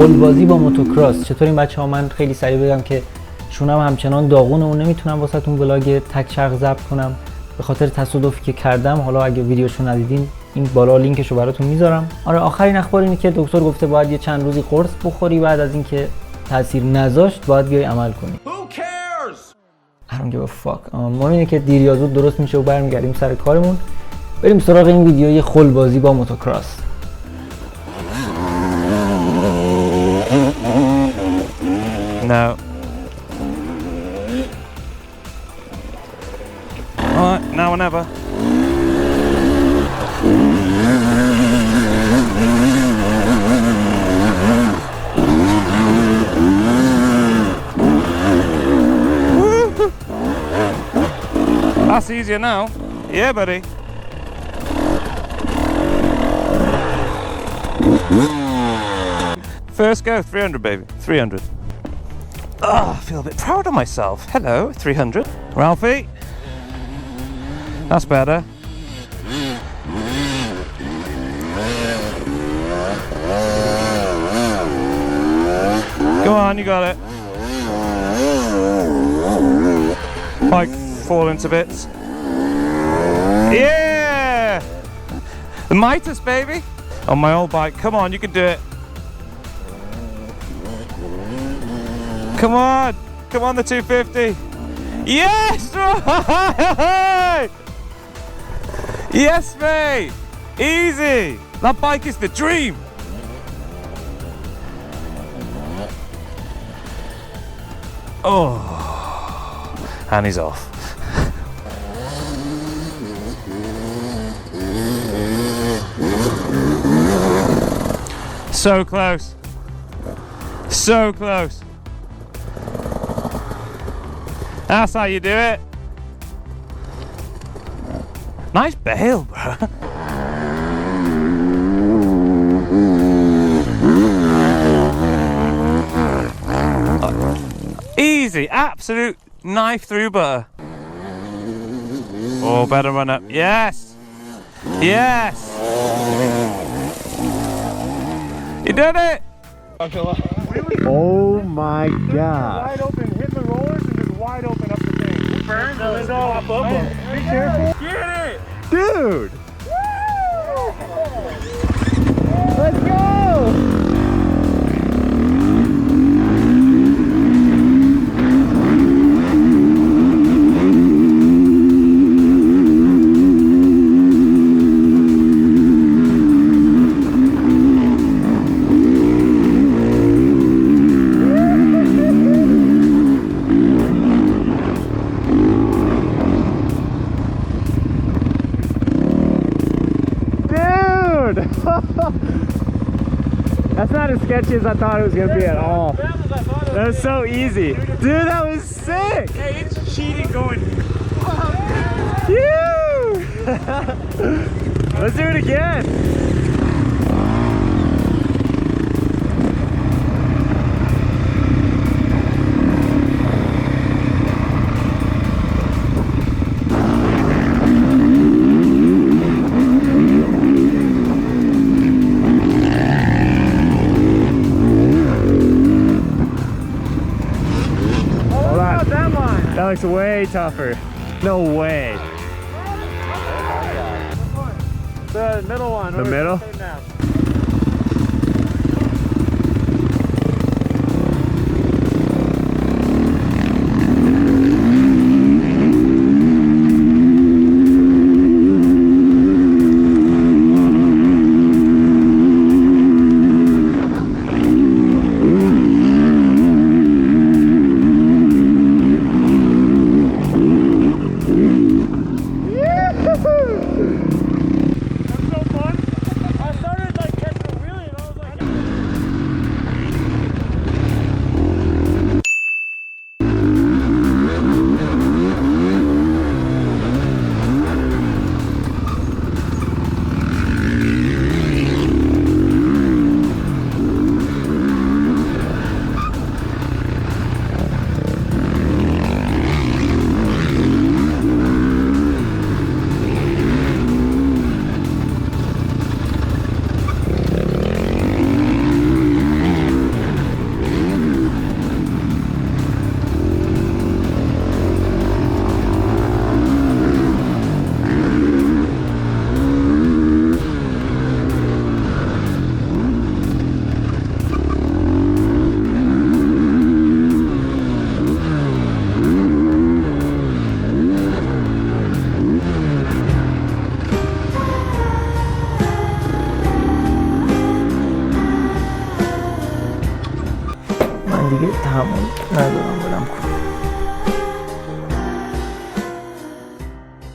خلبازی با موتوکراس. چطور این بچه‌ها؟ من خیلی سریع بگم که شونم همچنان داغونه و نمیتونم واسهتون ولاگ تک چرخ ضبط کنم به خاطر تصادفی که کردم. حالا اگه ویدیوشو ندیدین این بالا لینکشو براتون میذارم. آره، آخرین اخبار اینه که دکتر گفته باید یه چند روزی قرص بخوری، بعد از اینکه تاثیر نذاشت باید بیای عمل کنی. I don't give a fuck. ما اینه که دیر یا زود درست میشه و برمیگردیم سر کارمون. بریم سراغ این ویدیوی خلبازی با موتوکراس. No. Alright, now or never. That's easier now. Yeah, buddy. First go, 300, baby. 300. Oh, I feel a bit proud of myself. Hello, 300. Ralphie. That's better. Go on, you got it. Bike falling to bits. Yeah! The Midas, baby. On my old bike. Come on, you can do it. Come on! Come on, the 250! Yes! Right! Yes, mate! Easy! That bike is the dream! Oh! And he's off. So close! So close! That's how you do it. Nice bail, bro. Easy, absolute knife through butter. Oh, better run up. Yes. Yes. You did it. Oh my god. Wide open, hit the rollers and just wide open up the thing. Burn, let's go up them. Be careful. Get it! Dude! Woo! Let's go! That's not as sketchy as I thought it was going to be at all. That was so easy. Dude, that was sick! Hey, it's cheating going. Phew! Let's do it again. That looks way tougher. No way. The middle one. The middle? That's so fun. I started دیگه تحمل ندارم برم.